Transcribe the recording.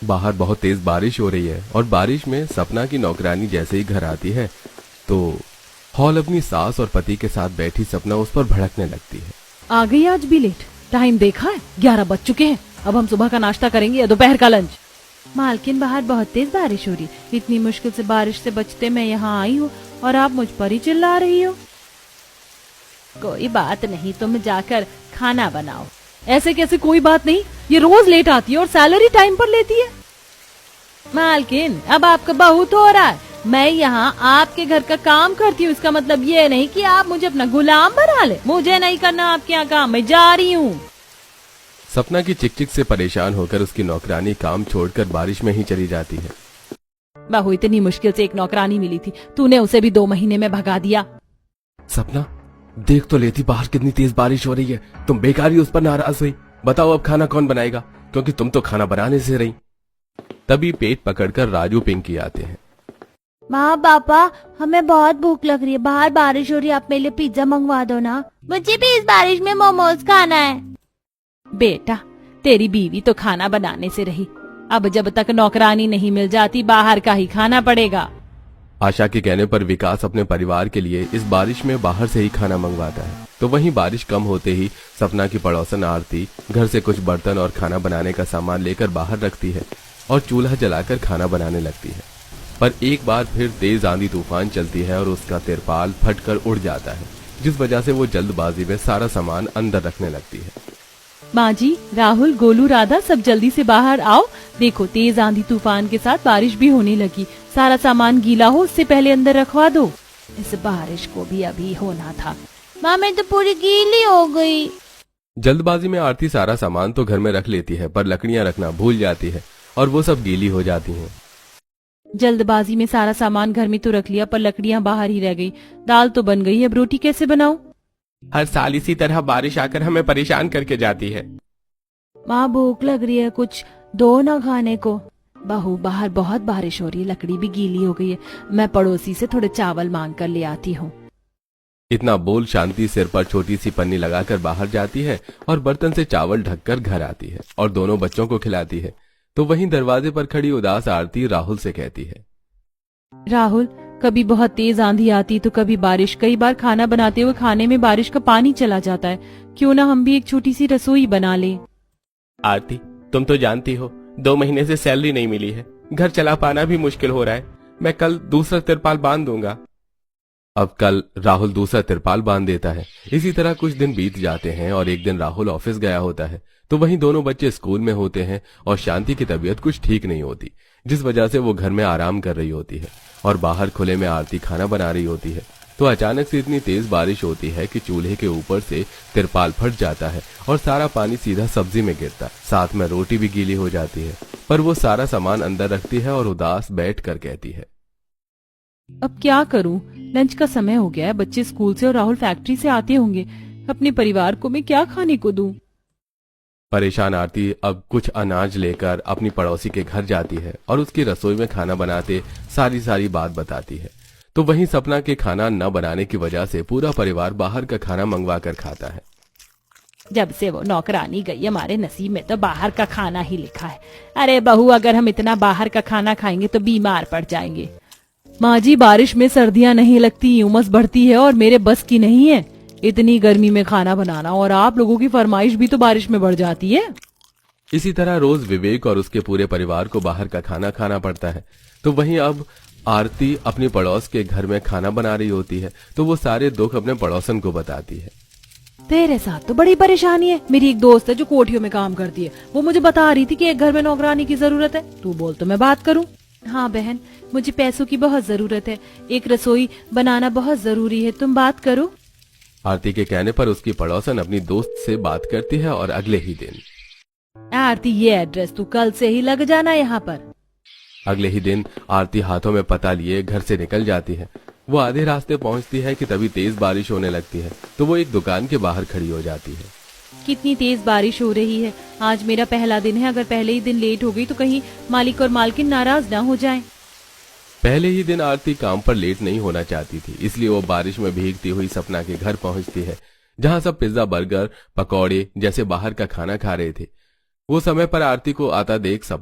बाहर बहुत तेज बारिश हो रही है और बारिश में सपना की नौकरानी जैसे ही घर आती है तो हॉल अपनी सास और पति के साथ बैठी सपना उस पर भड़कने लगती है। आ गई आज भी लेट। टाइम देखा है, 11 बज चुके हैं। अब हम सुबह का नाश्ता करेंगे या दोपहर का लंच। मालकिन बाहर बहुत तेज बारिश हो रही, इतनी मुश्किल से बारिश से बचते मैं यहाँ आई हूँ और आप मुझ पर ही चिल्ला रही हो। कोई बात नहीं, तुम जाकर खाना बनाओ। ऐसे कैसे कोई बात नहीं, ये रोज लेट आती है और सैलरी टाइम पर लेती है। मालकिन अब आपका बहुत हो रहा है। मैं यहाँ आपके घर का काम करती हूँ, इसका मतलब ये नहीं कि आप मुझे अपना गुलाम बना ले। मुझे नहीं करना आपके यहाँ काम, मैं जा रही हूँ। सपना की चिक चिक से परेशान होकर उसकी नौकरानी काम छोड़कर बारिश में ही चली जाती है। बहू, इतनी मुश्किल से एक नौकरानी मिली थी, तूने उसे भी 2 महीने में भगा दिया। सपना देख तो लेती बाहर कितनी तेज बारिश हो रही है, तुम बेकार ही उस पर नाराज हुई। बताओ अब खाना कौन बनाएगा, क्योंकि तुम तो खाना बनाने से रही। तभी पेट पकड़कर राजू पिंकी आते हैं। माँ पापा, हमें बहुत भूख लग रही है, बाहर बारिश हो रही है, आप मेरे लिए पिज्जा मंगवा दो ना। मुझे भी इस बारिश में मोमोज खाना है। बेटा, तेरी बीवी तो खाना बनाने से रही, अब जब तक नौकरानी नहीं मिल जाती बाहर का ही खाना पड़ेगा। आशा के कहने पर विकास अपने परिवार के लिए इस बारिश में बाहर से ही खाना मंगवाता है। तो वहीं बारिश कम होते ही सपना की पड़ोसन आरती घर से कुछ बर्तन और खाना बनाने का सामान लेकर बाहर रखती है और चूल्हा जलाकर खाना बनाने लगती है। पर एक बार फिर तेज आंधी तूफान चलती है और उसका तिरपाल फटकर उड़ जाता है, जिस वजह से वो जल्दबाजी में सारा सामान अंदर रखने लगती है। माँ जी, राहुल, गोलू, राधा, सब जल्दी से बाहर आओ। देखो, तेज आंधी तूफान के साथ बारिश भी होने लगी। सारा सामान गीला हो उससे पहले अंदर रखवा दो। इस बारिश को भी अभी होना था। माँ, मैं तो पूरी गीली हो गई। जल्दबाजी में आरती सारा सामान तो घर में रख लेती है, पर लकड़ियां रखना भूल जाती है और वो सब गीली हो जाती हैं। जल्दबाजी में सारा सामान घर में तो रख लिया, पर लकड़ियाँ बाहर ही रह गई। दाल तो बन गई, अब रोटी कैसे बनाऊं? हर साल इसी तरह बारिश आकर हमें परेशान करके जाती है। माँ, भूख लग रही है, कुछ दो ना खाने को। बहू, बाहर बहुत बारिश हो रही है, लकड़ी भी गीली हो गई है। मैं पड़ोसी से थोड़े चावल मांग कर ले आती हूँ। इतना बोल शांति सिर पर छोटी सी पन्नी लगाकर बाहर जाती है और बर्तन से चावल ढककर घर आती है और दोनों बच्चों को खिलाती है। तो वहीं दरवाजे पर खड़ी उदास आरती राहुल से कहती है। राहुल, कभी बहुत तेज आंधी आती तो कभी बारिश। कई बार खाना बनाते हुए खाने में बारिश का पानी चला जाता है। क्यों ना हम भी एक छोटी सी रसोई बना लें। आरती, तुम तो जानती हो 2 महीने से सैलरी नहीं मिली है, घर चला पाना भी मुश्किल हो रहा है। मैं कल दूसरा तिरपाल बांध दूंगा। अब कल राहुल दूसरा तिरपाल बांध देता है। इसी तरह कुछ दिन बीत जाते हैं और एक दिन राहुल ऑफिस गया होता है तो वहीं दोनों बच्चे स्कूल में होते हैं और शांति की तबीयत कुछ ठीक नहीं होती, जिस वजह से वो घर में आराम कर रही होती है और बाहर खुले में आरती खाना बना रही होती है। तो अचानक से इतनी तेज बारिश होती है कि चूल्हे के ऊपर से तिरपाल फट जाता है और सारा पानी सीधा सब्जी में गिरता है। साथ में रोटी भी गीली हो जाती है, पर वो सारा सामान अंदर रखती है और उदास बैठ कर कहती है। अब क्या करूं? लंच का समय हो गया है, बच्चे स्कूल से और राहुल फैक्ट्री से आते होंगे। अपने परिवार को मैं क्या खाने को दूं? परेशान आरती अब कुछ अनाज लेकर अपनी पड़ोसी के घर जाती है और उसकी रसोई में खाना बनाते सारी बात बताती है। तो वहीं सपना के खाना न बनाने की वजह से पूरा परिवार बाहर का खाना मंगवा कर खाता है। जब से वो नौकरानी गई, हमारे नसीब में तो बाहर का खाना ही लिखा है। अरे बहू, अगर हम इतना बाहर का खाना खाएंगे तो बीमार पड़ जाएंगे। माँ जी, बारिश में सर्दियाँ नहीं लगती, उमस बढ़ती है और मेरे बस की नहीं है इतनी गर्मी में खाना बनाना, और आप लोगों की फरमाइश भी तो बारिश में बढ़ जाती है। इसी तरह रोज विवेक और उसके पूरे परिवार को बाहर का खाना खाना पड़ता है। तो वहीं अब आरती अपनी पड़ोस के घर में खाना बना रही होती है तो वो सारे दुख अपने पड़ोसन को बताती है। तेरे साथ तो बड़ी परेशानी है। मेरी एक दोस्त है जो कोठियों में काम करती है, वो मुझे बता रही थी कि एक घर में नौकरानी की जरूरत है। तू बोल तो मैं बात करूं। हाँ बहन, मुझे पैसों की बहुत जरूरत है, एक रसोई बनाना बहुत जरूरी है, तुम बात करो। आरती के कहने पर उसकी पड़ोसन अपनी दोस्त से बात करती है और अगले ही दिन, आरती, ये एड्रेस तू कल से ही लग जाना यहाँ पर। अगले ही दिन आरती हाथों में पता लिए घर से निकल जाती है। वो आधे रास्ते पहुंचती है कि तभी तेज बारिश होने लगती है तो वो एक दुकान के बाहर खड़ी हो जाती है। कितनी तेज बारिश हो रही है। आज मेरा पहला दिन है, अगर पहले ही दिन लेट हो गई तो कहीं मालिक और मालकिन नाराज ना हो जाएं। पहले ही दिन आरती काम पर लेट नहीं होना चाहती थी, इसलिए वो बारिश में भीगती हुई सपना के घर पहुंचती है, जहां सब पिज्जा, बर्गर, पकौड़े जैसे बाहर का खाना खा रहे थे। वो समय पर आरती को आता देख सपना